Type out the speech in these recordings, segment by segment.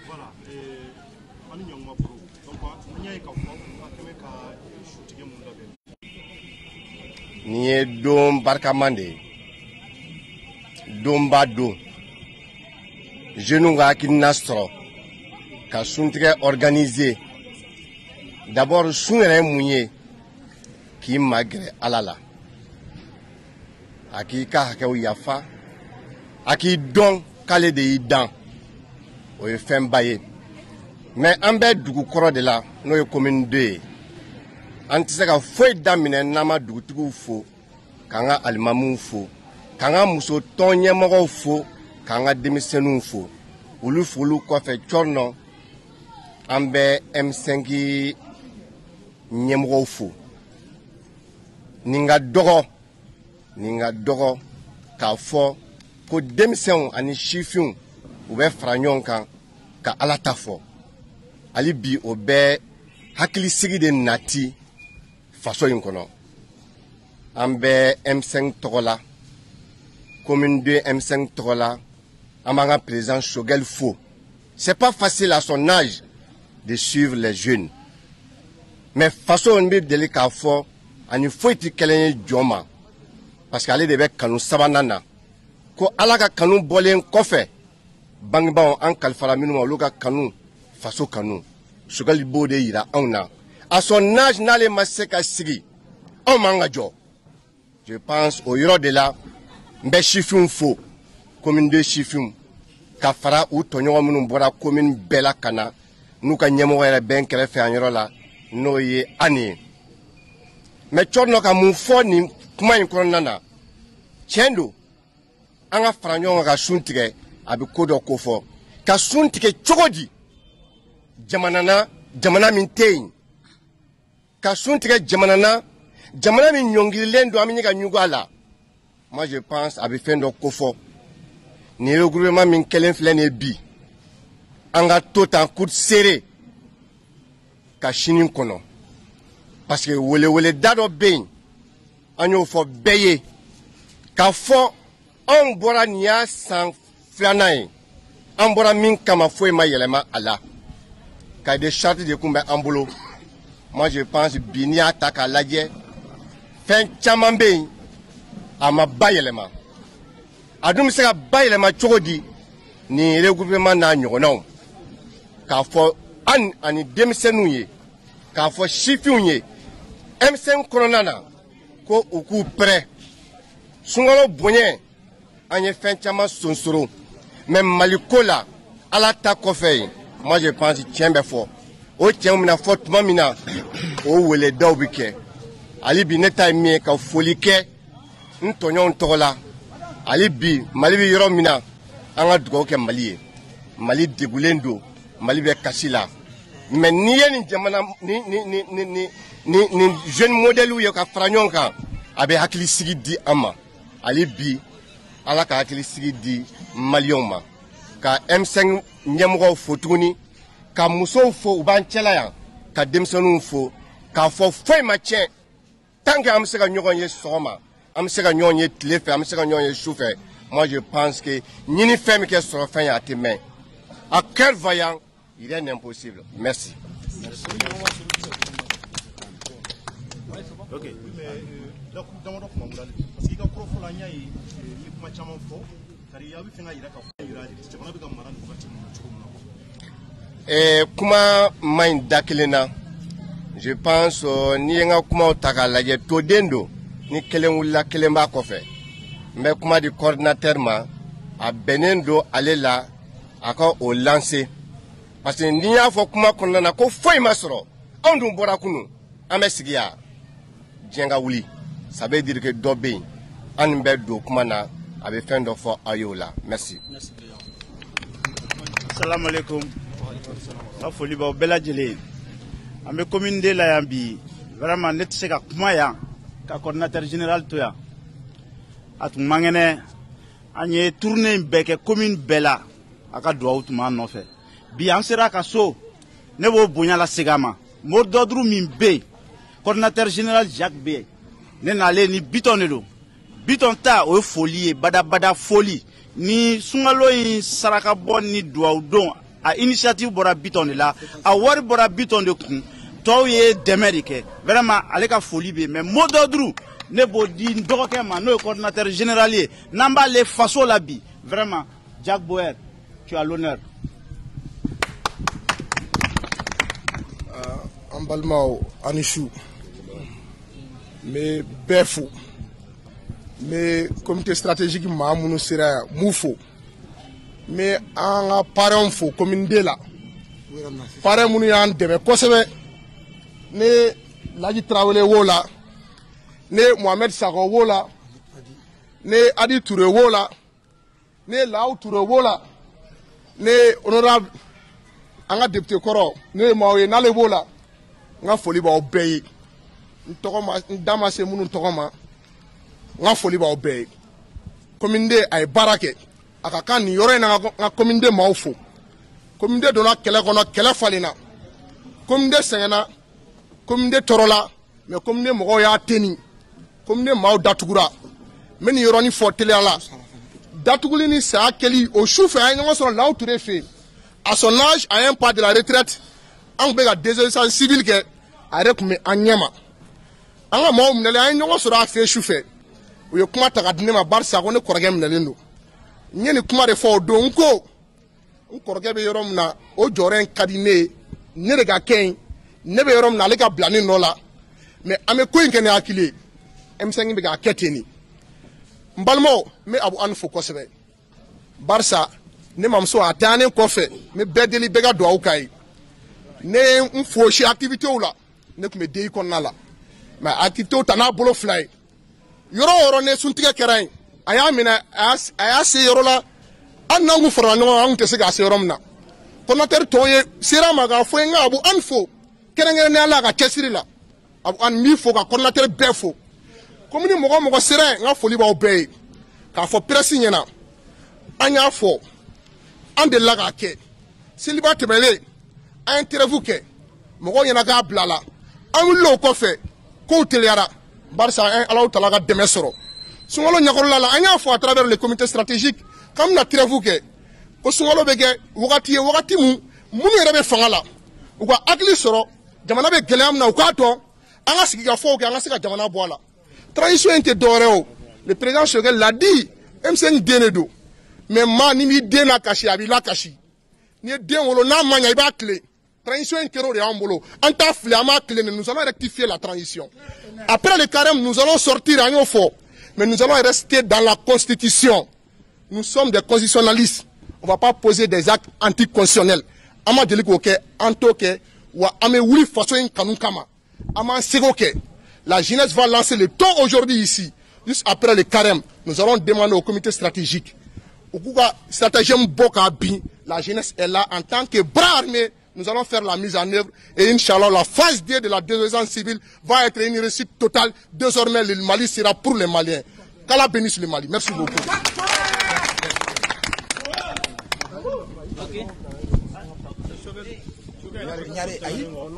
Voilà. Ni don barkamande don bado jeune kinastro ka suntigɛ organisé d'abord sun yɛrɛ mun ye k'i magɛrɛ Ala la a k'i ka hakɛw yafa a k'i dɔn k'ale de y'i dan o ye fɛnba ye mais an bɛ dugu kɔrɔ de la n'o ye commune 2 ye an tɛ se ka foyi daminɛ n'an ma dugutigiw fo k'an ka alimamuw fo k'an ka muso tɔn ɲɛmɔgɔw fo k'an ka denmisɛnninw fo olu folu kɔfɛ cɔrɔnɔ an bɛ M5 ɲɛmɔgɔw fo nin ka dɔgɔ k'a fɔ ko denmisɛnw ani sifinw u bɛ fara ɲɔgɔn kan ka Ala ta fɔ hali bi o bɛ hakilisigi de nati faso in kɔnɔ an bɛ M5 tɔgɔ la commune 2 M5 tɔgɔ la an b'an ka président Choguel fo. C'est pas facile à son âge de suivre les jeunes mais faso in bɛ deli k'a fɔ ani foyi tɛ kelen ye jɔn ma parce que ale de bɛ kanu sabanan na ko Ala ka kanu bɔlen kɔfɛ bangebaaw an kalifara minnu ma olu ka kanu faso kanu Choguel b'o de yira anw na à son âge n'ale ma se ka sigi anw man ka jɔ. Je pense au yɔrɔ de la n bɛ sifinw fo commune 2 sifinw ka fara u tɔɲɔgɔn minnu bɔra commune bɛɛ la ka na n'u ka ɲɛmɔgɔ yɛrɛ bɛn kɛrɛfɛ an yɔrɔ la n'o ye Ani ye mais cɔrɔnɔ ka mun fɔ nin kuma in kɔnɔna na tiɲɛ don an ka fara ɲɔgɔn kan ka sun tigɛ a bɛ ko dɔ kofɔ ka sun tigɛ cogo di jamana min tɛ yen ka sun tigɛ jamana min ɲɔngirilen don an bɛ ɲɛ ka ɲugu a la. Moi je pense a bɛ fɛn dɔ kofɔ ni regroupement min kɛlen filɛ nin ye bi an ka to tan coude serré ka sini kɔnɔ parce que weleweleda dɔ bɛ yen an y'o fɔ bɛɛ ye k'a fɔ anw bɔra nin y'a san filanan ye an bɔra min kama foyi ma yɛlɛma a la cahier de charte de tun bɛ an bolo. Moi je pense bi n'i y'a ta k'a lajɛ fɛn caman bɛ yen a ma bayɛlɛma a dun bɛ se ka bayɛlɛma cogo di ni regroupement n'a ɲɔgɔnnaw k'a fɔ an ani denmisɛnninw ye k'a fɔ sifinw ye M5 kɔnɔna na ko u k'u pɛrɛ sunkalo bonya an ye fɛn caman sonsoro mais Maliko la Ala ta kɔfɛ yen moi je pense tiɲɛ bɛ fɔ o tiɲɛ bɛna fɔ tuma min na o weledaw bɛ kɛ hali bi ne ta ye min ye ka foli kɛ n tɔɲɔgɔnw tɔgɔ la hali bi Mali bɛ yɔrɔ min na an ka dugawu kɛ Mali ye Mali degulen don Mali bɛ kasi la mais n'i ye nin jamana ni jeune modèle ye ka fara ɲɔgɔn kan a bɛ hakilisigi di an ma hali bi Ala ka hakilisigi di maliyɛnw ma ka M5 ɲɛmɔgɔw fo tuguni ka musow fo u b'an cɛla yan ka denmisɛnninw fo k'a fɔ foyi ma tiɲɛ tant que an bɛ se ka ɲɔgɔn ye sɔgɔma an bɛ se ka ɲɔgɔn ye tile fɛ an bɛ se ka ɲɔgɔn ye su fɛ moi je pense que ɲini fɛn min kɛ sɔrɔ fɛn ye a tɛ mɛn à cœur vaillant il est impossible. Merci. Ok. Donc dama dɔ kuma mun parce que I ka kɔrɔ fɔla an y'a ye ni kuma caman fɔ kari aw bɛ fɛ ka yira ka fɔ jamana bɛ ka mara nin wagati min na cogo min na. Kuma ma ɲi da kelen na je pense n'i ye n ka kumaw ta k'a lajɛ toden don ni kelen wulila kelen b'a kɔfɛ n bɛ kuma di coordinateur ma a bɛnnen don ale la a ka o lancer parce que n'i y'a fɔ kuma kɔnɔna na ko foyi ma sɔrɔ anw dun bɔra kunun an bɛ sigi yan diɲɛ ka wuli ça veut dire que dɔ bɛ yen an nin bɛ don kuma na a bɛ fɛn dɔ fɔ aw ye o la merci. Assalamu alaikum. Ka foli b'aw bɛɛ lajɛlen an bɛ commune 2 la yan bi vraiment ne tɛ se ka kuma yan ka coordinateur général to yan a tun man kɛnɛ an ye tournée in bɛɛ kɛ commune bɛɛ la a ka dugawu tun b'an nɔfɛ bi an sera a ka so ne b'o bonya lasegin a ma mot d'ordre min bɛ yen coordinateur général Jacques bɛ yen ne n'ale ni Bitɔn de don Bitɔn ta o ye foli ye badabada foli ni sunkalo in saraka bɔ ni dugawu don a initiative bɔra Biton de la a wari bɔra Biton de kun tɔw ye dɛmɛ de kɛ vraiment ale ka foli bɛ mais mot d'ordre ne b'o di n dɔgɔkɛ ma n'o ye coordinateur général ye n'an b'ale faso la bi vraiment Jack Boer tu as l'honneur. An balimaw ani su n bɛ bɛɛ fo n bɛ comité stratégique maa minnu sera yan m'u fo n bɛ an ka parrainw fo commune 2 la parrain minnu y'an dɛmɛ kosɛbɛ ne Laji Tarawele wo la ne Mohamed Sakɔ wo la ne Adi Touré wo la ne Law Touré wo la ne honorable an ka député kɔrɔ ne maaw ye n'ale wo la n ka foli b'aw bɛɛ ye n da ma se minnu tɔgɔ ma n ka foli b'aw bɛɛ ye commune 2 a ye baara kɛ a ka kan nin yɔrɔ in na n ka commune 2 maaw fo commune 2 donna kɛlɛ kɔnɔ kɛlɛ falenna commune 2 sɛgɛnna commune 2 tɔɔrɔla mais commune 2 mɔgɔw y'a teni commune 2 maaw datugura n bɛ nin yɔrɔnin fɔ teliya la datuguli ni saya kɛli o su fɛ an ye ɲɔgɔn sɔrɔ Law Touré fɛ yen à son âge à un pas de la retraite an tun bɛ ka désobéissance civile kɛ a yɛrɛ tun bɛ an ɲɛ ma an ka maaw minɛlen an ye ɲɔgɔn sɔrɔ a fɛ su fɛ u ye kuma ta ka di ne ma barisa ko ne kɔrɔkɛ minɛlen don n ye nin kuma de fɔ o don n ko n kɔrɔkɛ bɛ yɔrɔ min na o jɔyɔrɔ in ka di ne ye ne de ka kɛ yen ne bɛ yɔrɔ min na ale ka bila ne nɔ la mais an bɛ ko in kɛ ni hakili ye M5 bɛ k'a kɛ ten de n balimaw n bɛ Abu Ani fo kosɛbɛ barisa ne mamuso a taanen kɔfɛ n bɛ bɛɛ deli bɛɛ ka dugawu k'a ye ne ye n fosi activitéw la ne tun bɛ DI kɔnɔna la mais activitéw ta n'a bolo fila ye yɔrɔ o yɔrɔ ne suntigɛ kɛra yen a y'a minɛ a y'a se yɔrɔ la hali n'an kun farala ɲɔgɔn kan an kun tɛ se k'a se yɔrɔ min na coordinateur tɔw ye sera ma k'a fɔ n ka Abu Ani fo kɛrɛnkɛrɛnnenya la a ka cɛsiri la Abu Ani n b'i fo ka coordinateur bɛɛ fo commune mɔgɔ o mɔgɔ sera yen n ka foli b'aw bɛɛ ye k'a fɔ presse ɲɛna an y'a fɔ an delila k'a kɛ seliba tɛmɛlen an ye trêve kɛ mɔgɔw ɲɛna k'a bila la an wulila o kɔfɛ kow teliyara barisa an ye Alahu Tala ka dɛmɛ sɔrɔ sunkalo ɲɛkɔrɔla la an y'a fɔ à travers le comité stratégique k'an bɛna trêve kɛ ko sunkalo bɛ kɛ wagati ye wagati minnu yɛrɛ bɛ fanga la u ka hakili sɔrɔ jamana bɛ gɛlɛya min na u k'a dɔn an ka sigikafɔw kɛ an ka se ka jamana bɔ a la transition in tɛ dɔwɛrɛ o le président Sogɛl l'a dit M5 den de don mais maa ni b'i den lakasi a b'i lakasi n'i ye den wolo n'a ma ɲɛ i b'a tile transition in kɛra o de y'an bolo an t'a fili an b'a tile nous allons rectifier la transition après le carême nous allons sortir an y'o fɔ mais nous allons rester dans la constitution nous sommes des constitutionnalistes on va pas poser des actes anticonstitutionnels an ma deli k'o kɛ an t'o kɛ wa an bɛ wuli faso in kanu kama an b'an seko kɛ la jeunesse va lancer le ton aujourd'hui ici juste après le carême nous allons demander au comité stratégique u k'u ka stratégie bɔ k'a bin la jeunesse est là en tant que bras armé nous allons faire la mise en œuvre et Inch'Allah la phase 2 de la désobéissance civile va être une réussite totale. Désormais le Mali sera pour les Maliens. Qu'Allah bénisse le Mali. Merci beaucoup.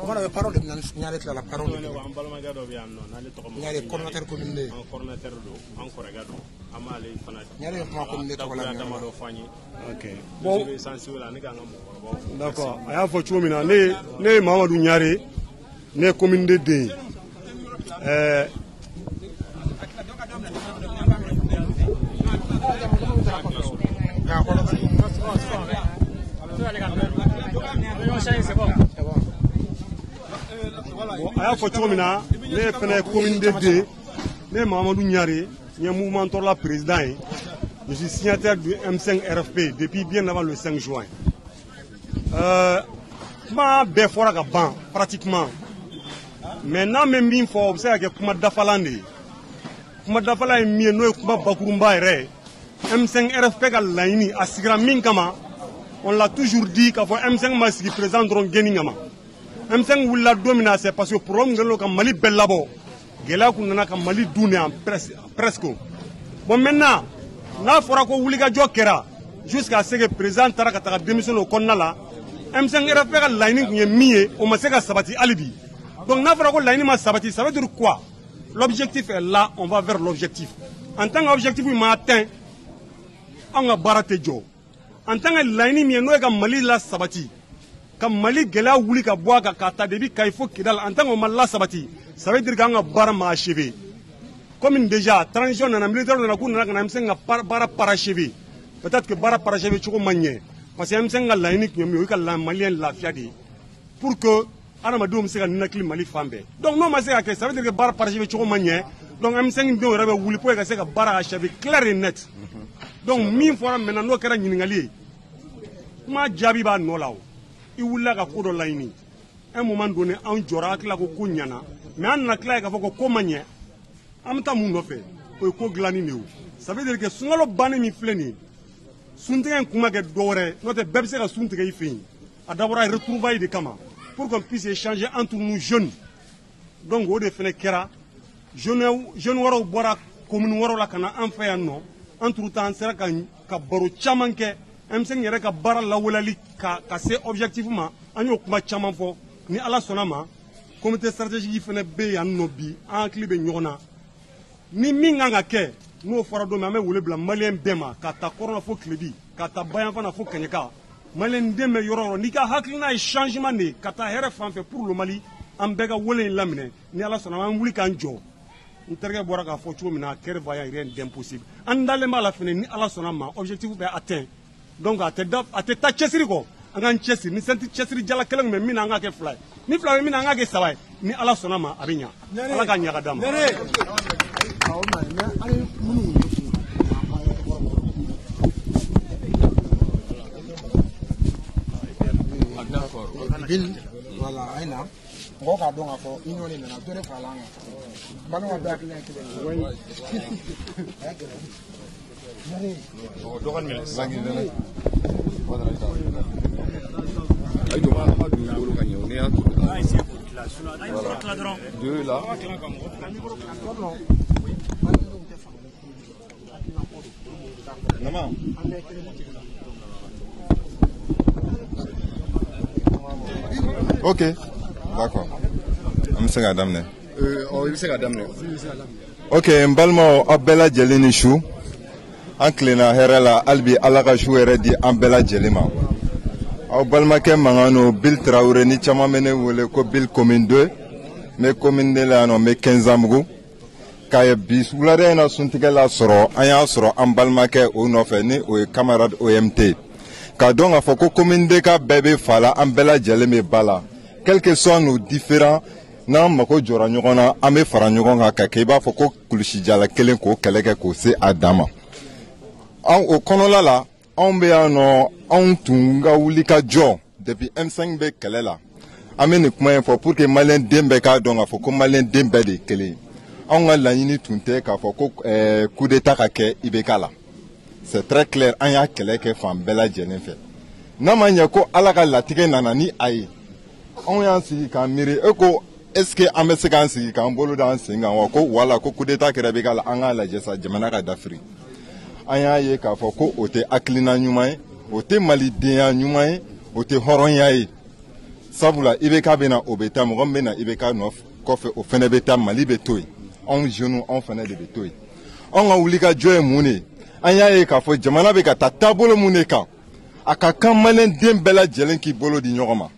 Voilà, parole de la parole. Bon, d'accord. A y'a fɔ cogo min na ne ye Mamadu Ɲare ne ye commune de den ye. A y'a fɔ cogo min na ne ye fɛnɛ ye commune de den ne ye Mamadu Ɲare n ye mouvement Torla président ye. Je suis signataire du M5 RFP depuis bien avant le 5 juin. Kuma bɛɛ fɔra ka ban pratiquement. Mais n'an bɛ min fɔ o bɛ se ka kɛ kuma dafalan de ye. Kuma dafalan ye min ye n'o ye kuma bakurunba yɛrɛ ye. M5 RFP ka laɲini a sigira min kama on l'a toujours dit k'a fɔ M5 ma sigi président dɔrɔn gɛnni kama. M5 wulila don min na c'est parce que problème kɛlen don ka Mali bɛɛ labɔ. Gɛlɛya kun nana ka Mali dun de en presque. Bon maintenant n'a fɔra ko wulikajɔ kɛra jusqu'à ce que président taara ka taga démission o kɔnɔna la M5 RFP ka laɲini kun ye min ye o ma se ka sabati hali bi donc n'a fɔra ko laɲini ma sabati ça veut dire quoi l'objectif est là on va vers l'objectif en tant qu'objectif ma atteint an ka baara tɛ jɔ en tant que laini mi no ka Mali la sabati ka Mali gela wuli ka bɔ ka ta debi kay fo Kidal en tant que Mali la sabati ça veut dire qu'an ka bara ma achevé comme déjà transition nana militaire nana ku nana kana msenga bara parachevé peut-être que bara parachevé choko manye parce que msenga laini nyomi ka la malien la fiadi pour que Anamadou mseka nakli Mali fambe donc non ma seka que ça veut dire que bara parachevé choko manye donc M5 do rebe wuli pour que seka bara achevé clair et net donc min fora maintenant no kera nyiningali ma jabi ba no lawo I wula ka kodo laini un moment donné an jora akla ko kunyana mais an nakla ka foko ko manye amta mun no fe o ko glani ne ça veut dire que sungalo bani mi fleni suntigen kuma ke dore no te bebse ka suntige yi fin a d'abord retrouvailles de kama pour qu'on puisse échanger entre nous jeunes donc o de fene kera jeune waro bora commune waro la kana an fa yanno entre temps sera ka baro chamanke M5 yɛrɛ ka baara lawalali ka se objectivement an y'o kuma caman fɔ ni Ala sɔnna ma comité stratégique fana bɛ yan nɔ bi an hakili bɛ ɲɔgɔn na ni min kan ka kɛ n'o fɔra don min an bɛ wele bila maliyɛn bɛɛ ma ka ta kɔrɔna fo Kilebi ka ta Bayanfana fo Kaɲaka maliyɛn den bɛ yɔrɔ o yɔrɔ n'i ka hakilina ye changement de ye ka taa hɛrɛ fan fɛ pour le Mali an bɛɛ ka wele in laminɛ ni Ala sɔnna an wuli k'an jɔ n terikɛ bɔra k'a fɔ cogo min na kɛrɛ va y rien d'impossible an dalen b'a la fɛnɛ ni Ala sɔnna ma objectif bɛ atteint donc a tɛ taa cɛsiri kɔ an k'an cɛsiri ni senti cɛsiri jala kelen min bɛ min na an k'a kɛ fila ye ni fila bɛ min na an k'a kɛ saba ye ni Ala sɔnna ma a bɛ ɲa Ala k'a ɲaga d'a ma. Voilà, ayi na mɔgɔw k'a dɔn k'a fɔ union de nana dɔ de farala an kan balimaw bɛɛ hakilina ye kelen ye. Ok, d'accord. An bɛ se k'a daminɛ. I bɛ se k'a daminɛ. Ok, n balimaw aw bɛɛ lajɛlen ni su. An tilenna hɛrɛ la hali bi Ala ka su yɛrɛ di an bɛɛ lajɛlen ma. Aw balimakɛ Mangano Bill Traoré ni caman bɛ ne wele ko Bill commune 2 n bɛ commune 2 la yan nɔ n bɛ Kɛnzanbugu. K'a ye bi wulada in na suntigɛ la sɔrɔ an y'a sɔrɔ an balimakɛ o nɔfɛ ni o ye camarade OMT. K'a dɔn k'a fɔ ko commune 2 ka bɛɛ bɛ fa la an bɛɛ lajɛlen bɛ ba la. Quel que soit nos différents n'an mako jɔra ɲɔgɔn na an bɛ fara ɲɔgɔn kan ka kɛ I b'a fɔ ko kulusijala kelen k'o kɛlɛ kɛ k'o se a dan ma. O kɔnɔla la anw bɛ yan nɔ anw tun ka wuli ka jɔ depuis M5 bɛ kɛlɛ la an bɛ nin kuma in fɔ pour que maliyɛn den bɛɛ k'a dɔn k'a fɔ ko maliyɛn den bɛɛ de ye kelen ye. Anw ka laɲini tun tɛ k'a fɔ ko coup d'état ka kɛ IBK la. C'est très clair an y'a kɛlɛ kɛ fan bɛɛ lajɛlen fɛ. N'a ma ɲɛ ko Ala ka latigɛ nana ni a ye. Anw y'an sigi k'an miiri e ko est-ce que an bɛ se k'an sigi k'an bolo da an sen kan wa ko wala ko coup d'état kɛra IBK la an k'a lajɛ sa jamana ka dafiri. An y'a ye k'a fɔ ko o tɛ hakilina ɲuman ye o tɛ malidenya ɲuman ye o tɛ hɔrɔnya ye sabula IBK bɛ na o bɛ taa mɔgɔ min bɛ na IBK kɔfɛ o fana bɛ taa Mali bɛ to yen anw jeunes anw fana de bɛ to yen anw ka wulikajɔ ye mun de ye an y'a ye k'a fɔ jamana bɛ ka taa taabolo mun de kan a ka kan maliyɛn den bɛɛ lajɛlen k'i bolo di ɲɔgɔn ma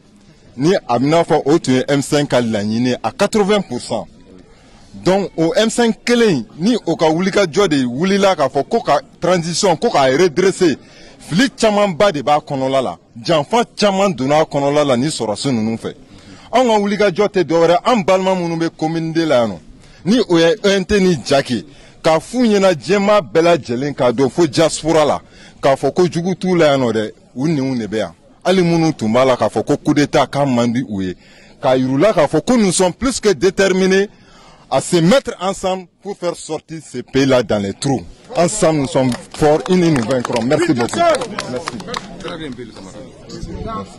ni a bɛ n'a fɔ o tun ye M5 ka laɲini a 80%. Donc o M5 kelen ni o ka wulikajɔ de wulila k'a fɔ ko ka transition ko k'a redresser fili camanba de b'a kɔnɔla la janfa caman donna a kɔnɔla la ni sɔrɔsi ninnu fɛ anw ka wulikajɔ tɛ dɔwɛrɛ an balima minnu bɛ commune 2 la yan nɔ ni o ye ENT ni Jaki k'a f'u ɲɛna diɲɛma bɛɛ lajɛlen k'a dɔn fo diaspora la k'a fɔ ko jugu t'u la yan nɔ dɛ u niw de bɛ yan hali minnu tun b'a la k'a fɔ ko coup d'état k'a man di u ye k'a yir'u k'a fɔ ko nous sommes plus que déterminés à se mettre ensemble pour faire sortir ces pays-là dans les trous. Ensemble, nous sommes forts, unis, nous vaincrons. Merci beaucoup. Merci. Très bien, Bill, camarade.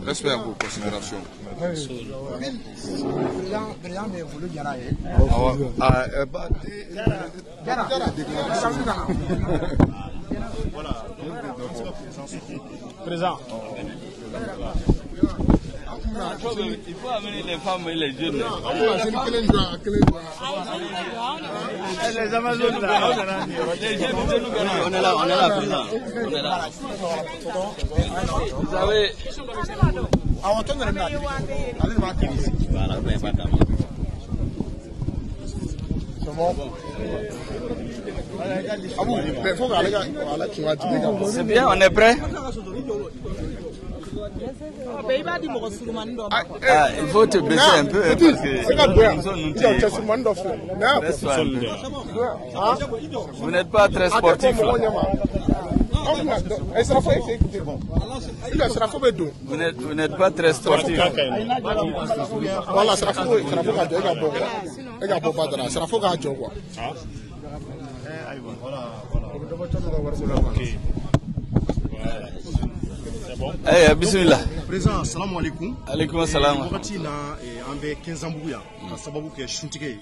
Respect à vos considérations. Présent. Il faut amener les femmes et les jeunes. Les Amazones là. On est là, président. On est là. Vous savez. Voilà, mais pas d'amant. C'est bien, on est prêt? Ah, il faut te baisser un peu parce que vous n'êtes pas très sportif là. Vous n'êtes pas très sportif. Eh, bismillah. Président, assalamu alaikum. Alaikum salam. Wakati na ambe 15 ans buya sababu ke shuntige.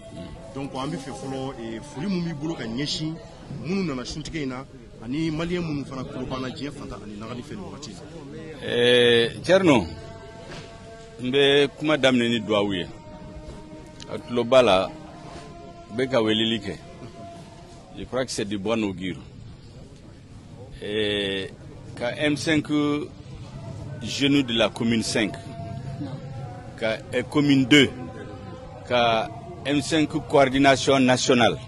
Donc ambe fe folo fuli mumi bulu ka nyeshi munu na shuntige na ani malien munu fana ko bana je fanta ani nagali fe wakati. Tcherno. Mbe kuma damne ni douaouye. Aklo bala beka welilike. Je crois que c'est du bon augure. Ka M5 genoux de la commune 5, ka commune 2, ka M5 coordination nationale,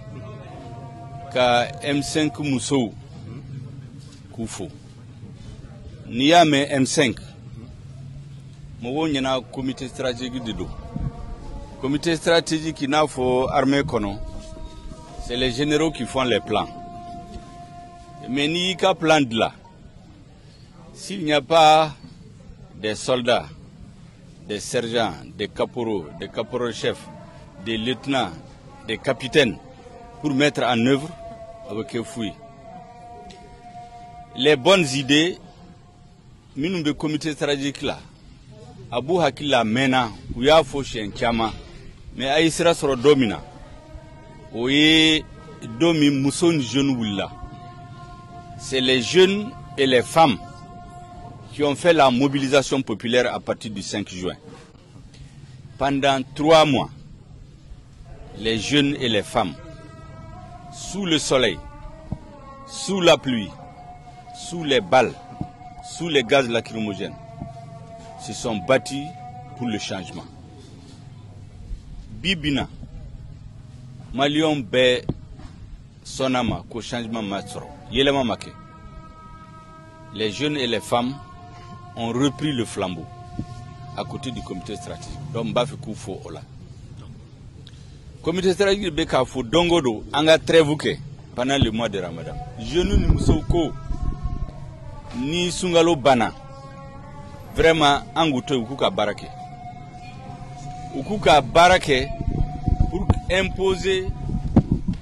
ka M5 Moussou, Koufou. Niame M5, Mowo nyana comité stratégique de dos. Comité stratégique qui n'a faut armée kono, c'est les généraux qui font les plans. Mais ni qu'à plan de là. S'il n'y a pas des soldats, des sergents, des caporaux-chefs, des lieutenants, des capitaines pour mettre en œuvre avec fouille. Les bonnes idées, nous le comité stratégique là, Abu Hakila Mena, ou ya fauché un kama, mais Aïsra sera domina. Oui, domi mousson jeune là. C'est les jeunes et les femmes qui ont fait la mobilisation populaire à partir du 5 juin. Pendant 3 mois, les jeunes et les femmes, sous le soleil, sous la pluie, sous les balles, sous les gaz lacrymogènes, se sont battus pour le changement. Bibina, Malion Be Sonama, qu'au changement Matsoro, Yelema Make. Les jeunes et les femmes ont repris le flambeau à côté du comité stratégique. Donc, Bafikou Fo Ola. Comité stratégique de Bekafo Dongodo, Anga Trevuke, pendant le mois de Ramadan. Jeunes ni Moussouko, ni Sungalo Bana, vraiment, Angouto Ukuka Barake. Ukuka Barake pour imposer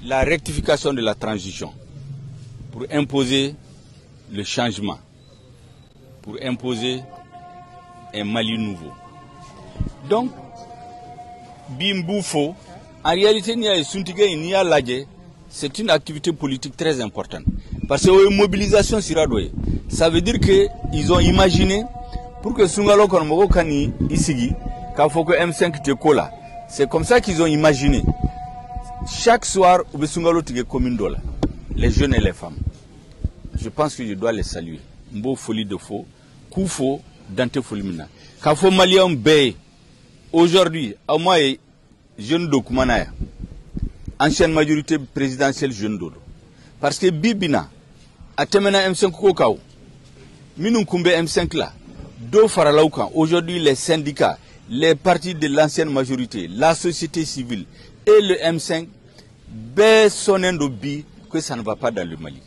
la rectification de la transition, pour imposer le changement, pour imposer un Mali nouveau. Donc, Bimboufo, en réalité, c'est une activité politique très importante. Parce que la mobilisation Siradoye, ça veut dire qu'ils ont imaginé, pour que Sungalo Konmogo Kani Isigi, qu'il faut que M5 te colla. C'est comme ça qu'ils ont imaginé. Chaque soir, au Sungalo Tige commune d'Ola, les jeunes et les femmes. Je pense que je dois les saluer. Mbo folie de faux, Koufo, Dante Folimina. Kafo Malien Bay, aujourd'hui, à moi, jeune Dokumanaya, ancienne majorité présidentielle jeune Dodo. Parce que Bibina, a temena M5 Kokao, Minunkumbe M5 là, Do Faralaukan, aujourd'hui les syndicats, les partis de l'ancienne majorité, la société civile et le M5, Bessonendo Bi, que ça ne va pas dans le Mali.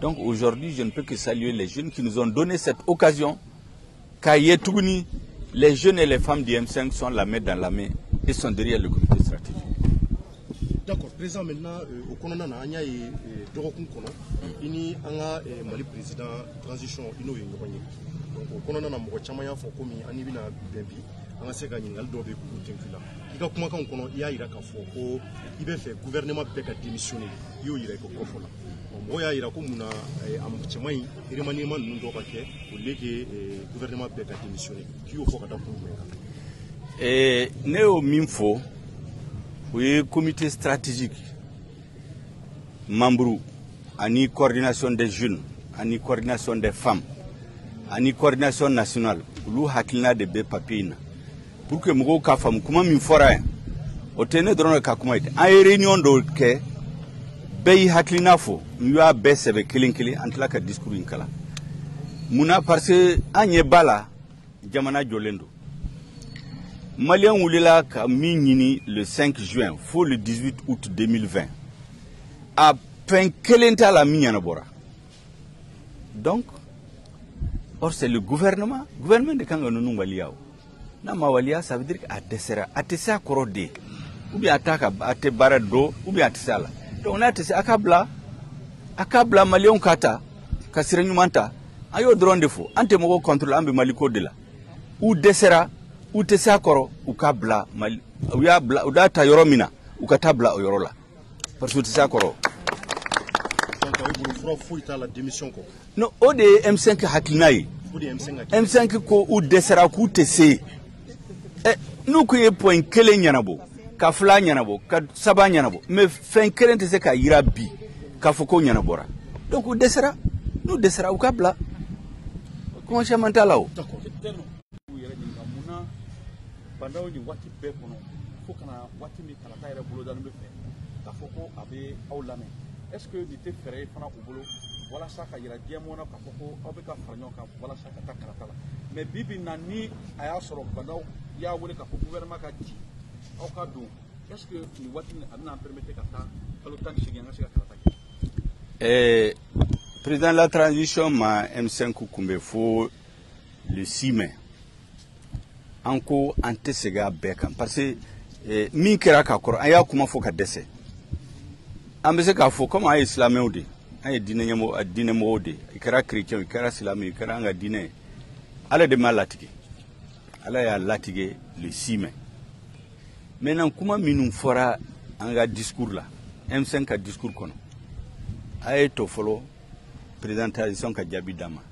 Donc aujourd'hui, je ne peux que saluer les jeunes qui nous ont donné cette occasion. Kayetouni, les jeunes et les femmes du M5 sont la main dans la main et sont derrière le comité stratégique. D'accord, président, maintenant, au Konana, il y a Dorokun Kono, il y a Mali président transition, il y a donc au Konana, il y a Chamaya Fokomi, Anibina Bembi, an ka se ka ɲininkali dɔ bɛ k'u tɛnku la i ka kumakanw kɔnɔ i y'a yira k'a fɔ ko i bɛ fɛ gouvernement bɛɛ ka démissionner i y'o yira i ka kɔfɔ la mɔgɔw y'a yira ko mun na a cɛman in remaniement ninnu dɔ ka kɛ au lieu que gouvernement bɛɛ ka démissionner k'i y'o fɔ ka da kun jumɛn kan. Ne y'o min fɔ o ye comité stratégique membre ani coordination des jeunes ani coordination des femmes ani coordination nationale olu hakilina de bɛ papier in na pour que mɔgɔw k'a faamu kuma min fɔra yan o tɛ ne dɔrɔn ka kuma ye an ye réunion dɔw kɛ bɛɛ y'i hakilina fɔ n y'a bɛɛ sɛbɛ kelen kelen an tila ka discours in kala munna parce que an ɲɛ b'a la jamana jɔlen don maliyɛn wulila ka min ɲini le 5 juin fo le 18 août 2020 a fɛn kelen t'a la min ɲɛnabɔra donc or c'est le gouvernement de kan ka ninnu waliya o n'a ma waliya ça veut dire a dɛsɛra a tɛ se a kɔrɔ de ou bien a tɛ baara dɔn ou bien a tɛ se a la donc n'a tɛ se a ka bila maliyɛnw ka ta ka sira ɲuman ta an y'o dɔrɔn de fɔ an tɛ mɔgɔw contrôler an bɛ Mali ko de la u dɛsɛra u tɛ se a kɔrɔ u ka bila Mali u y'a ta yɔrɔ min na u ka taa bila o yɔrɔ la parce que u tɛ se a kɔrɔ. non o de ye M5 hakilina ye M5 ko u dɛsɛra k'u tɛ se n'u ko ye point kelen ɲɛnabɔ ka fila ɲɛnabɔ ka saba ɲɛnabɔ mais fɛn kelen tɛ se ka yira bi k'a fɔ ko ɲɛnabɔra donc u dɛsɛra n'u dɛsɛra u ka bila commencement t'a la o. bandaw ni waati bɛɛ kɔnɔ fo kana waati min kalata yɛrɛ bolo dalen bɛ fɛ k'a fɔ ko a bɛ aw lamɛn est-ce que nin tɛ fɛɛrɛ ye fana u bolo walasa ka yira diɲɛ mɔn na k'a fɔ ko aw bɛ ka fara ɲɔgɔn kan walasa ka taa kalata la mais bi bi na ni a y'a sɔrɔ bandaw y'a wele k'a fɔ gouvernement ka ci aw ka don est-ce que nin waati a bɛna permettre ka taa kalo 18 an ka se ka kalata kɛ. président de la transition ma M5 kunbɛ fo le 6 mai. an ko an tɛ segin a bɛɛ kan parce que min kɛra ka kɔrɔ an y'a kuma fɔ ka dɛsɛ an bɛ se k'a fɔ komi an ye silamɛw de an ye diinɛmɔgɔw de i kɛra chrétien i kɛra silamɛ i kɛra an ka diinɛ ye ala de m'a latigɛ ala y'a latigɛ le 6 mai maintenant kuma minnu fɔra an ka discours la M5 ka discours kɔnɔ a ye to fɔlɔ président transition ka jaabi d'a ma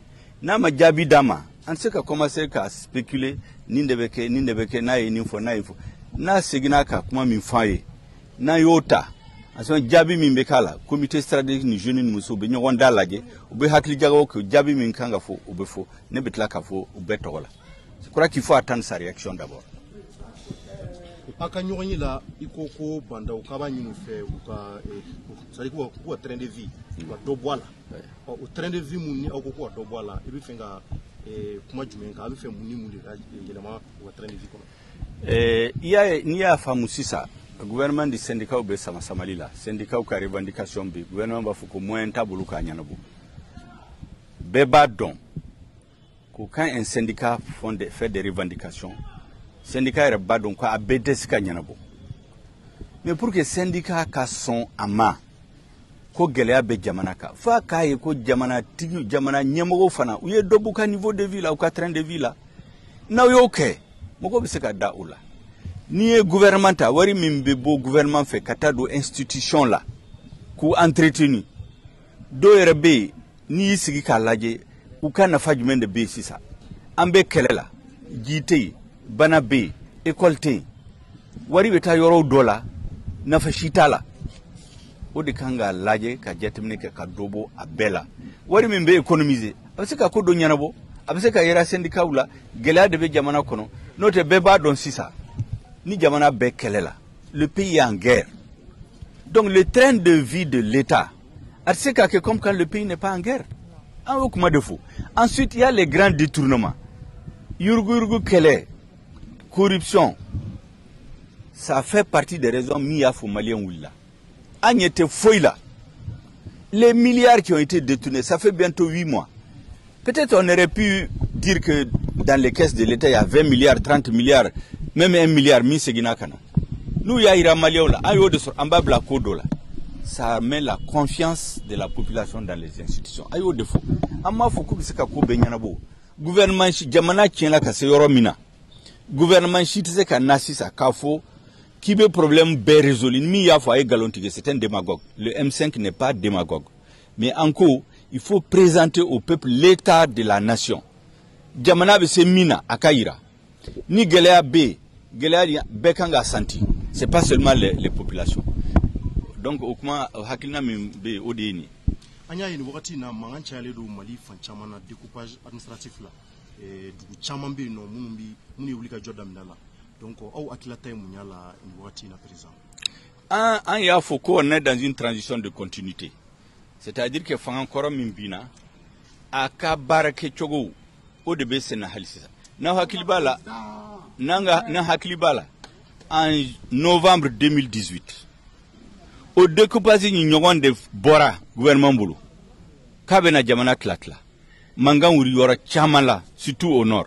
n'a ma jaabi d'a ma an se ka commencer ka spéculer nin de bɛ kɛ n'a ye nin fɔ n'a seginna ka kuma min fɔ an ye n'a y'o ta a sɔn jaabi min bɛ k'a la comité stratégique ni jeune ni muso u bɛ ɲɔgɔn da lajɛ u bɛ hakilijagaw kɛ jaabi min kan ka fɔ u bɛ fɔ ne bɛ tila k'a fɔ u bɛɛ tɔgɔ la je crois qu'il faut attendre sa réaction d'abord. a ka ɲɔgɔn ye la i ko bandaw k'a b'a ɲini u fɛ u ka c'est-à-dire k'u ka train de vie u ka dɔ bɔ a la o train de vie mun ni aw ko k'u ka dɔ bɔ a la i bɛ fɛ ka kuma jumɛn kan a bɛ fɛ mun ni mun de ka yɛlɛma u ka train de vie kɔnɔ. n'i y'a faamu sisan gouvernement de syndicat bɛ sama-samali la syndicat ka revendication bɛ gouvernement b'a fɔ ko moyen t'a bolo k'a ɲɛnabɔ bɛɛ b'a dɔn ko quand un syndicat fait des revendications syndicat yɛrɛ b'a dɔn ko a bɛɛ tɛ se ka ɲɛnabɔ mais pour que syndicat ka sɔn a ma ko gɛlɛya bɛ jamana kan fo a k'a ye ko jamana ɲɛmɔgɔw fana u ye dɔ b'u ka niveau de vie la u ka train de vie la n'aw y'o kɛ mɔgɔw bɛ se ka da o la n'i ye gouvernement ta wari min bɛ bɔ gouvernement fɛ ka taa don institution la k'u entretenir dɔw yɛrɛ bɛ yen n'i y'i sigi k'a lajɛ u ka nafa jumɛn de bɛ yen sisan an bɛ kɛlɛ la ji tɛ yen bana bɛ yen école tɛ yen wari bɛ taa yɔrɔw dɔ la nafa si t'a la o de kan k'a lajɛ ka jateminɛ kɛ ka dɔ bɔ a bɛɛ la wari min bɛ économiser a bɛ se ka ko dɔ ɲɛnabɔ a bɛ se ka yɛrɛ syndicat la gɛlɛya de bɛ jamana kɔnɔ n'o tɛ bɛɛ b'a dɔn sisan ni jamana bɛɛ kɛlɛ la le pays est en guerre donc le train de vie de l'État a tɛ se ka kɛ comme quand le pays n'est pas en guerre an y'o kuma de fɔ ensuite il y a les grands détournements yurugu kɛlɛ corruption ça fait partie des raisons min y'a fɔ maliyɛn wulila an ɲɛ tɛ foyi la les milliards qui ont été détournés ça fait bientôt 8 mois peut-être on aurait pu dire que dans les caisses de l'État il y a 20 milliards 30 milliards même 1 milliard min segina kana n'u y'a yira maliyɛnw la an y'o de sɔrɔ an b'a bila ko dɔ la ça met la confiance de la population dans les institutions a y'o de fɔ an m'a fɔ k'u bɛ se ka ko bɛɛ ɲɛnabɔ gouvernement jamana tiɲɛna ka se yɔrɔ min na gouvernement chitise ka nasisa kafo qui veut problème bien résolu mi ya fo ay galontige, c'est un démagogue. Le M5 n'est pas démagogue, mais encore il faut présenter au peuple l'état de la nation. Jamana be se mina akaira ni gelea be gelea bekanga santi, c'est pas seulement les populations. Donc okuma hakilina be odeni anya yini wakati na mangancha yale do Mali fanchama na découpage administratif la du chama be no muni wulika jodam dala donc au akilata munyala ni wakati na président an ya faut qu'on est dans une transition de continuité, c'est-à-dire que fanga koro mimbina aka barake chogo o de be sena halisa na hakilibala na hakilibala en novembre 2018 au découpage ni nyogon de bora gouvernement bulu kabena jamana tlatla mangan wuri yora chamala surtout au nord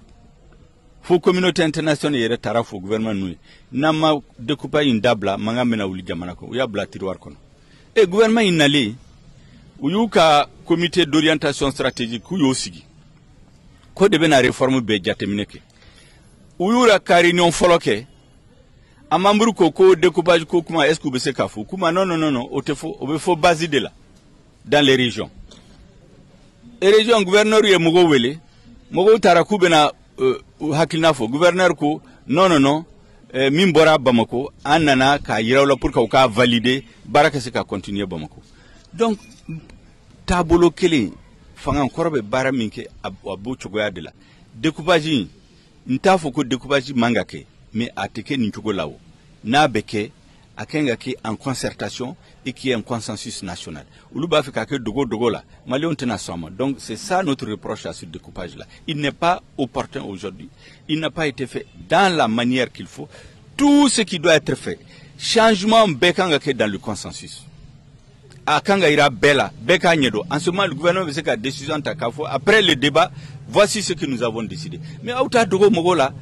fo communauté internationale yere tarafo gouvernement nui nama découpage indabla manga mena wuli jamana ko ya bla tiroir kono e gouvernement inali uyuka comité d'orientation stratégique ku yosigi ko de bena réforme be jatemineke uyura ka réunion foloke amamburu ko découpage ko kuma est-ce que be se kafu kuma non o faut base de là dans les régions et région gouverneur ye mugo wele mugo taraku bena hakilna fo gouverneur ko non mimbora Bamako anana ka yirawla pour ka valider baraka se ka continuer Bamako. Donc tabolo kele fanga korobe bara minke abu chogoya de la découpage ntafo ko découpage mangake mais ateke ni chogolawo na beke akenga ki en concertation et qui est un consensus national. Uluba fait que dogo là, Mali on tena soma. Donc c'est ça notre reproche à ce découpage là. Il n'est pas opportun aujourd'hui. Il n'a pas été fait dans la manière qu'il faut. Tout ce qui doit être fait, changement bekanga ke dans le consensus. Akanga ira bella, beka nyedo. En ce moment le gouvernement veut que décision takafo. Après le débat, voici ce que nous avons décidé. Mais auta dogo mogo là,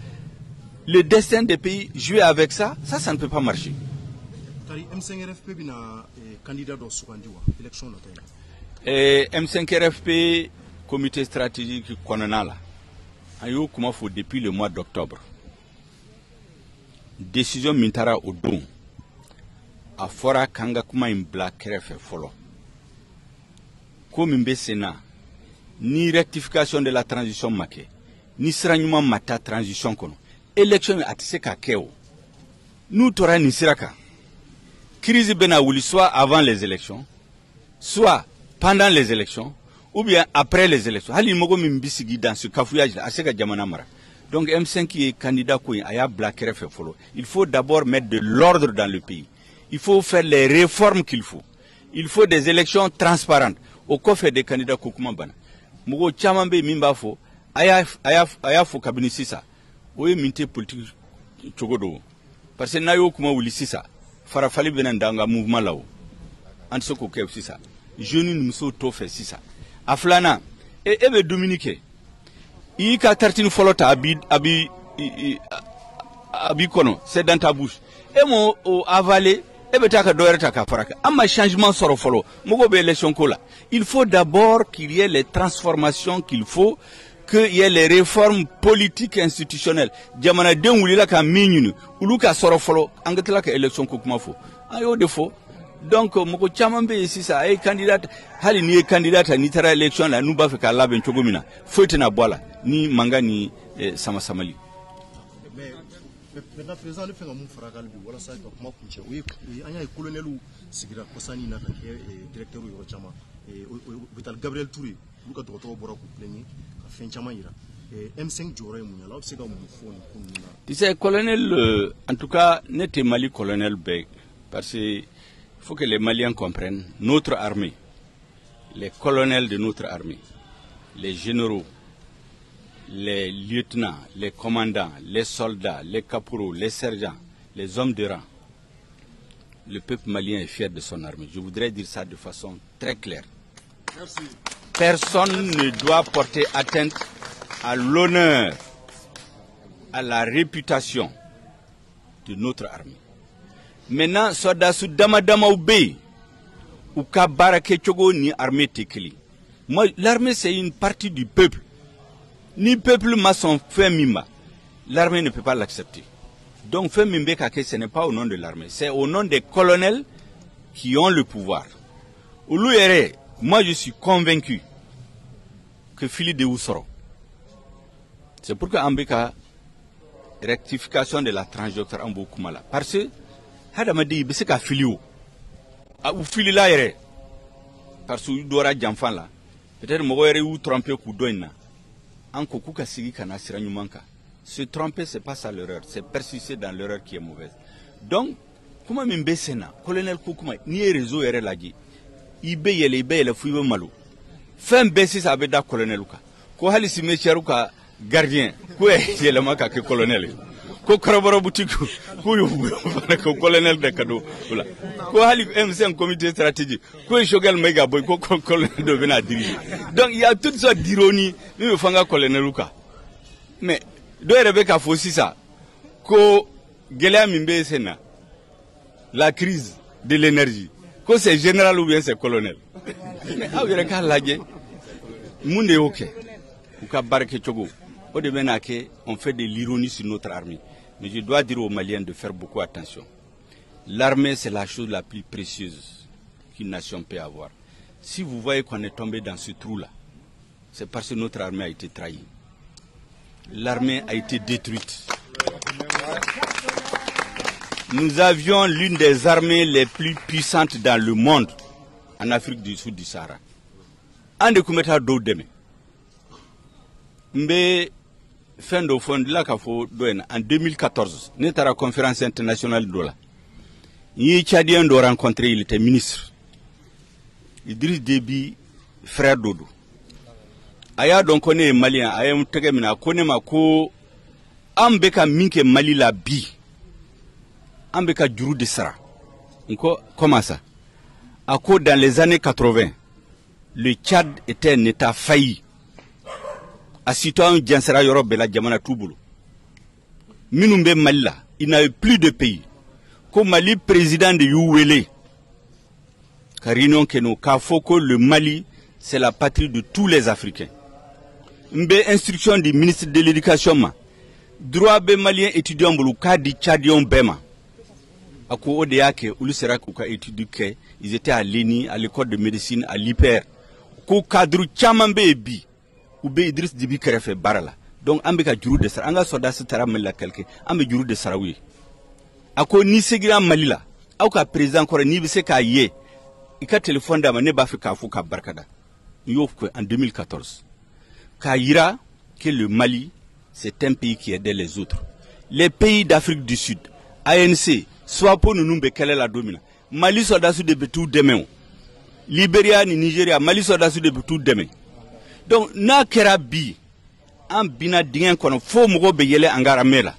le destin des pays jouer avec ça ne peut pas marcher. M5RFP bina candidat do sukandiwa élection na M5RFP comité stratégique kononala ayo kuma fo depuis le mois d'octobre décision mintara odon a fora kanga kuma imbla kerefe folo ko mimbe sena ni rectification de la transition make ni sranyuma mata transition kono élection atise ka keo nous tora ni siraka crise benaouli soit avant les élections, soit pendant les élections, ou bien après les élections. Hali mogo mimbisigi dans ce cafouillage là, aseka jamana mara. Donc M5 qui est candidat kouin aya blaquer fait follow. Il faut d'abord mettre de l'ordre dans le pays. Il faut faire les réformes qu'il faut. Il faut des élections transparentes. Au coffre des candidats koukouma bana. Mogo chamambe mimba fo aya fo kabini sisa. Oye minte politique chogodo. Parce que nayo kuma wuli sisa. Farafali benandanga mouvement là-haut. En ce que c'est ça. Jeune nous sommes tout fait ça. Aflana et ebe Dominique. Il ka tartine folota abi kono, c'est dans ta bouche. Et mon avalé ebe taka doere taka faraka. Amma changement soro folo. Mogo be élection kola. Il faut d'abord qu'il y ait les transformations qu'il faut, qu'il y ait les réformes politiques et institutionnelles. Jamana den wulila ka minyunu, uluka soro folo, angatela ka élection kokuma fo. Ayo defo. Donc moko chamambe ici ça ay candidat hali ni candidat ni tara élection la nu ba fe ka laben chogomina. Foite na bola ni manga ni sama samali. Mais maintenant président le fait nga mu faragal bi wala sa ko kuma kunche. Oui, anya colonel sigira kosani na ka directeur yo chama Vital Gabriel Touré, luka doto bora ku pleni. M5 Djoré Mouniala, c'est comme tu sais, colonel, en tout cas, n'était Mali colonel Beg, parce qu'il faut que les Maliens comprennent notre armée, les colonels de notre armée, les généraux, les lieutenants, les commandants, les soldats, les caporaux, les sergents, les hommes de rang. Le peuple malien est fier de son armée. Je voudrais dire ça de façon très claire. Merci. Personne ne doit porter atteinte à l'honneur, à la réputation de notre armée. Maintenant, soit sous Damadama Oubé, ou Kabarake Chogo, ni armée Tekeli. Moi, l'armée, c'est une partie du peuple. Ni peuple maçon fait mima. l'armée ne peut pas l'accepter. Donc Femimbe Kake, ce n'est pas au nom de l'armée, c'est au nom des colonels qui ont le pouvoir. Oulouere, moi je suis convaincu que Philippe de Oussoro. C'est pourquoi Ambeka rectification de la tranche docteur Ambo Kumala. Parce que Hadamadi Besseka Filio. Ou Fili la ere. Parce que Dora Jamfan là. Peut-être Mogoere ou tromper Koudoina. Anko Kuka Sigi Kana Siranyumanka. Se tromper, c'est pas ça l'erreur. C'est persister dans l'erreur qui est mauvaise. Donc, comment Mimbe Sena, colonel Koukuma, ni réseau ere lagi. Ibe yele fouibe malo. Fin baisser ça avec da colonel Luka. Ko hali si mecharuka gardien. Ko yele maka ke colonel. Ko koroboro boutique. Ko yo ko colonel de cadeau. Ko hali MC comité stratégique. Ko shogal mega boy ko colonel de venir diriger. Donc il y a toutes sortes d'ironie. Nous fanga colonel Luka. Mais do Rebecca Fossi ça. Ko Gelea Mimbe Sena. La crise de l'énergie. Que c'est général ou bien c'est colonel. Mais ah, il y a un lagé. Monde est ok. On fait de l'ironie sur notre armée. Mais je dois dire aux Maliens de faire beaucoup attention. L'armée, c'est la chose la plus précieuse qu'une nation peut avoir. Si vous voyez qu'on est tombé dans ce trou-là, c'est parce que notre armée a été trahie. L'armée a été détruite. Nous avions l'une des armées les plus puissantes dans le monde, en Afrique du Sud du Sahara. En de Koumeta Dodeme. Mais, fin de fond, là, en 2014, nous avons la conférence internationale de l'Ola. Les Tchadiens ont rencontré, il était ministre. Idriss Déby, frère Dodo. Aya donc on est malien, aya mtegemina, kone mako, ambeka minke Mali la bi. Ambeka djuru de Sara. Comment ça? Dans les années 80, le Tchad était un État failli. À citoyen Djansera Yorob Bela Djamana Touboulou. Minumbe Malila, il n'avait plus de pays. Comme Mali, président de Youwele. Carinion Keno, Kafoko, le Mali, c'est la patrie de tous les Africains. Mbe instruction du ministre de l'Éducation, droit be malien étudiant Boulouka di Tchadion Bema. Ako Odeake, Ulusera Kuka étudié, ils étaient à l'ENI, à l'école de médecine, à l'IPR. Ko cadre Chamambe Ebi, Oube Idriss Déby Kerefe Barala. Donc, Ambeka Djuru de Sara, Anga Soda Sitara Mela Kelke, Ambe Djuru de Sarawi. Ako Nisegira Malila, Auka président Kore Nibise Ka Ye, Ika téléphone d'Ama Neba Fika Fouka Barkada. Yofkwe en 2014. Kaira, que le Mali, c'est un pays qui aide les autres. Les pays d'Afrique du Sud, ANC, soit pour nous quelle est la domina. Mali soit sous de tout demain. Libéria ni Nigeria, Mali soit sous de tout demain. Donc, na kerabi, en bina dien qu'on faut mourir beyele angaramela.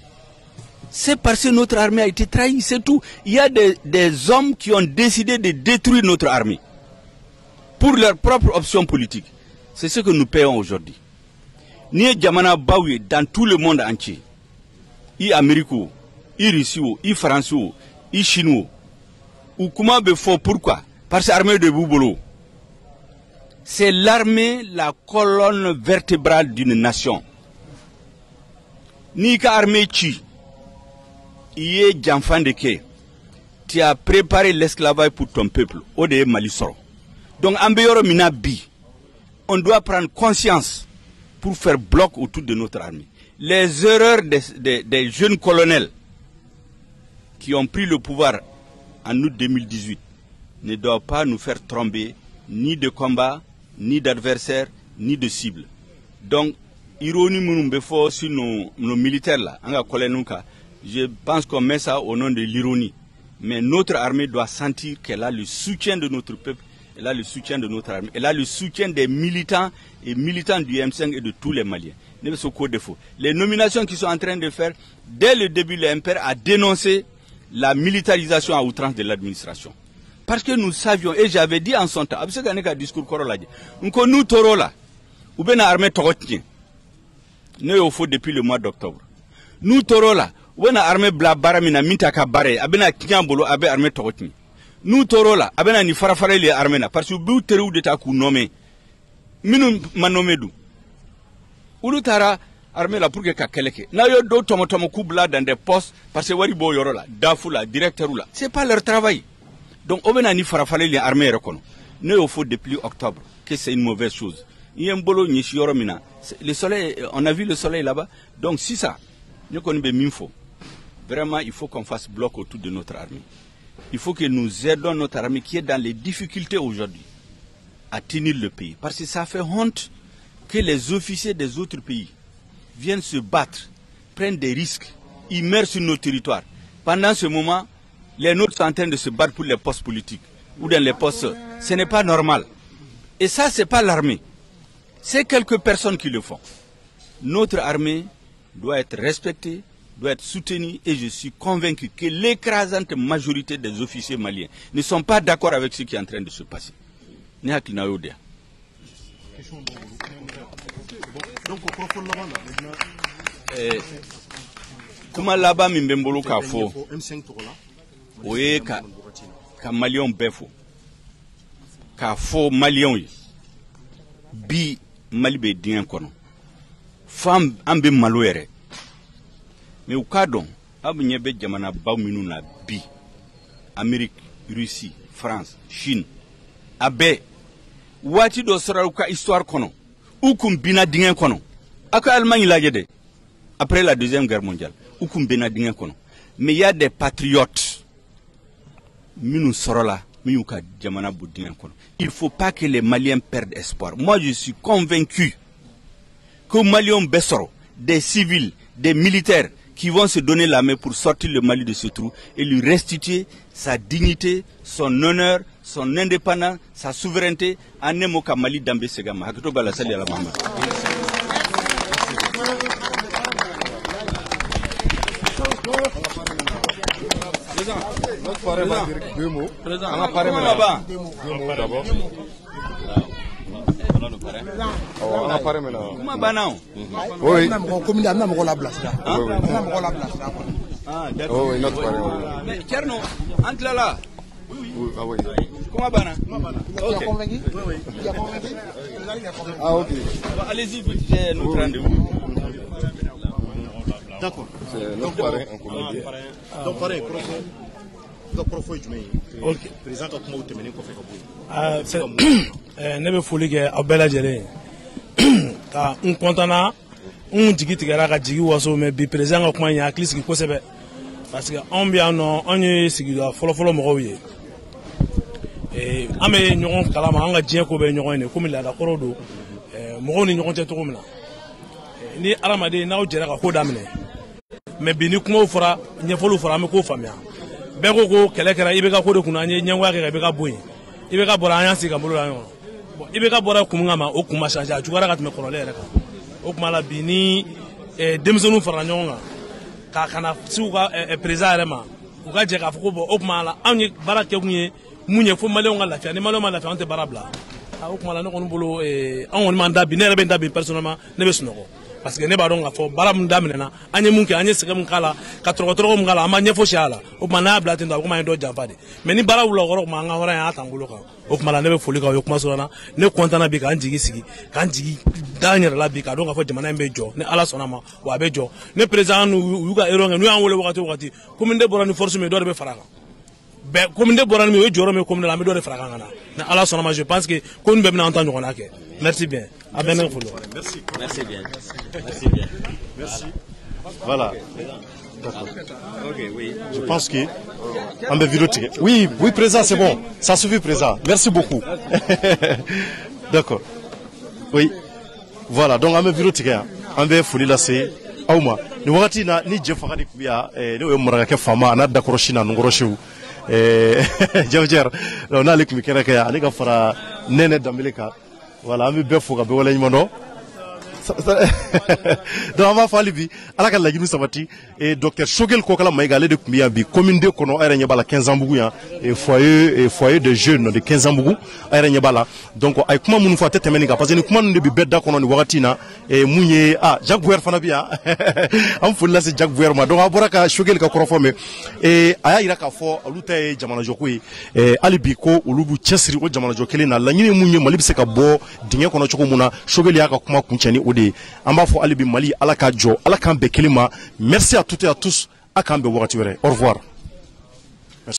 C'est parce que notre armée a été trahie, c'est tout. Il y a des hommes qui ont décidé de détruire notre armée. Pour leur propre option politique. C'est ce que nous payons aujourd'hui. Ni Djamana Baouye dans tout le monde entier. I Amérique, i Russie, i France, i Chinois. Ou comment be faut pourquoi? Parce que l'armée de Boubolo. C'est l'armée, la colonne vertébrale d'une nation. Ni ka armée chi. Iye Djamfan de Ke. Tu as préparé l'esclavage pour ton peuple. Ode Malisoro. Donc, Ambeyoro Minabi. On doit prendre conscience pour faire bloc autour de notre armée. Les erreurs des jeunes colonels qui ont pris le pouvoir en août 2018 ne doivent pas nous faire tromper ni de combat, ni d'adversaire, ni de cible. Donc, ironie Mounumbefo sur nos militaires là, je pense qu'on met ça au nom de l'ironie. Mais notre armée doit sentir qu'elle a le soutien de notre peuple. Elle a le soutien de notre armée. Elle a le soutien des militants et militants du M5 et de tous les Maliens. Les nominations qu'ils sont en train de faire, dès le début, le MPR a dénoncé la militarisation à outrance de l'administration. Parce que nous savions, et j'avais dit en son temps, nous torola, ou bien l'armée torotien, nous au faux depuis le mois d'octobre. Nous torola, ou bien l'armée blabaramina mintaka bare, abena kiambolo, abe armée torotien. Nous torola, abena ni farafare les armena, parce que vous terou de taku nommé. Minum manomedou. Ulutara, armée là pour que kakeleke na yo do tomo kubla dans des postes parce que wari bo yoro la dafu la directeur là c'est pas leur travail. Donc on a ni farafale les armées reconnu ne au faut depuis octobre que c'est une mauvaise chose. Il y a un bolo ni yoro mina le soleil, on a vu le soleil là-bas. Donc si ça nous connaissons minfo vraiment il faut qu'on fasse bloc autour de notre armée. Il faut que nous aidons notre armée qui est dans les difficultés aujourd'hui à tenir le pays. Parce que ça fait honte que les officiers des autres pays viennent se battre, prennent des risques, ils meurent sur nos territoires. Pendant ce moment, les nôtres sont en train de se battre pour les postes politiques ou dans les postes. Ce n'est pas normal. Et ça, ce n'est pas l'armée. C'est quelques personnes qui le font. Notre armée doit être respectée, doit être soutenue et je suis convaincu que l'écrasante majorité des officiers maliens ne sont pas d'accord avec ce qui est en train de se passer. Donc, comment là-bas mimbembolo ka fo oye ka malion befo ka fo malion bi mali be dien kono fam ambe maloere mais au cas don abu nyebe jamana ba minu na bi Amérique, Russie, France, Chine abe wati do sora ka histoire kono ukum bina dien kono aka Allemagne la jede après la deuxième guerre mondiale ukum bina dien kono mais il y a des patriotes minu sorola minu ka jamana bu dien kono. Il faut pas que les Maliens perdent espoir. Moi je suis convaincu que Maliens Bessoro, des civils, des militaires qui vont se donner la main pour sortir le Mali de ce trou et lui restituer sa dignité, son honneur, son indépendance, sa souveraineté en Nemoka Mali Dambe Segama. Hakuto bala sali ala Muhammad. Deux mots. On a parlé là-bas. D'abord. On a parlé maintenant. Comment banao? Oui. Ah, d'accord. Oui, notre parlé. Mais Tcherno, entre là. Oui, ah oui. Comment bana? Ok. Oui. Ah ok. Allez-y, j'ai notre rendez-vous. D'accord. C'est notre parrain en comédie. Donc pareil, ok. Ne bɛ foli kɛ aw bɛɛ lajɛlen ka n kɔntana n jigi tigɛra ka jigi waso mais bi président ka kuma in hakili sigi kosɛbɛ parce que anw bɛ yan nɔ anw ye sigida fɔlɔfɔlɔ mɔgɔw ye an bɛ ɲɔgɔn kalama an ka diɲɛ ko bɛ ɲɔgɔn ye komi laadakɔrɔw don mɔgɔw ni ɲɔgɔn cɛ cogo min na ni adamaden n'aw jɛra ka ko daminɛ mais bi ni kumaw fɔra ɲɛfɔliw fɔra an bɛ ko faamuya bɛɛ ko ko kɛlɛ kɛra i bɛ ka ko de kunna an ye ɲɛngoya kɛ ka i bɛ ka bɔ yen i bɛ ka bɔra an y'an sigi ka bolo la ɲɔgɔn bon i bɛ ka bɔra kun min kama o kun ma changer a juguyara ka tɛmɛ kɔrɔlen yɛrɛ kan o tuma la bi ni denmisɛnninw farala ɲɔgɔn kan ka na se u ka président yɛrɛ ma u ka jɛ k'a fɔ ko bon o tuma la anw ye baara kɛ kun ye mun ye fo maliyɛnw ka lafiya ni maliyɛnw ma lafiya anw tɛ baara bila o tuma la ne kɔni bolo anw kɔni m'an da bi ne yɛrɛ bɛ n da bi personnellement ne bɛ sunɔgɔ parce que ne b'a dɔn k'a fɔ baara min daminɛna an ye mun kɛ an ye sɛgɛn mun k'a la ka tɔrɔgɔtɔrɔgɔ mun k'a la an ma ɲɛfɔ si a la o tuma n'a y'a bila ten tɔ a bɛ komi an ye dɔ janfa de mais ni baara wulila o kɔrɔ o tuma an ka hɔrɔnya y'a ta an bolo kan o tuma la ne bɛ foli k'aw ye kuma surunya ne kɔntana bi k'an jigi sigi k'an jigi da n yɛrɛ la bi k'a dɔn k'a fɔ jamana in bɛ jɔ ni ala sɔnna ma wa a bɛ jɔ ne président u y'u ka erreur kɛ n'u y'an wele wagati o wagati komi ne bɔra ni force min ye dɔ de bɛ fara a kan bɛɛ komi ne bɔra ni min o ye jɔyɔrɔ min ye commune la an bɛ dɔ de fara a kan ka na ni ala sɔnna ma je pense que ko nin bɛɛ bɛna an ta ɲɔgɔnna kɛ merci bien a bɛ ne folo. Merci bien. Merci bien. Merci. Voilà. D'accord. Ok, oui. Je pense que on va vidéo. Oui, oui, président, c'est bon. Ça suffit, président. Merci beaucoup. D'accord. Oui. Voilà. Donc, on va vidéo. On va fouiller là, c'est Aouma. Nous voyons que ni Jeff Fagadi Kubia, nous avons marqué Fama, on a d'accord China, nous avons Jeff on a les cliquer que on a fait Nene d'Amelika. Voilà, on va bien fouiller. On va aller donc on va faire libi ala ka lajinu sabati et docteur Shogel Kokala Maïga de Kumbia bi commune de kono ayra nyabala 15 ans bugu ya et foyer de jeunes de 15 ans bugu ayra nyabala donc ay kuma munu fa tetemeni ka parce que kuma nde bi bedda kono ni wakati na et munye Jacques Bouer fana biya am fulla se Jacques Bouer ma donc aboraka Shogel ka korofome et aya ira ka fo aluta e jamana jokui et alibi ko ulubu chesri o jamana jokele na la nyine munye malibi se ka bo dinge kono choko muna Shogel ya ka kuma kunchani o de an b'a fɔ hali bi Mali ala k'a jɔ ala k'an bɛn kelen ma merci à toutes et à tous a k'an bɛn wagati wɛrɛ au revoir.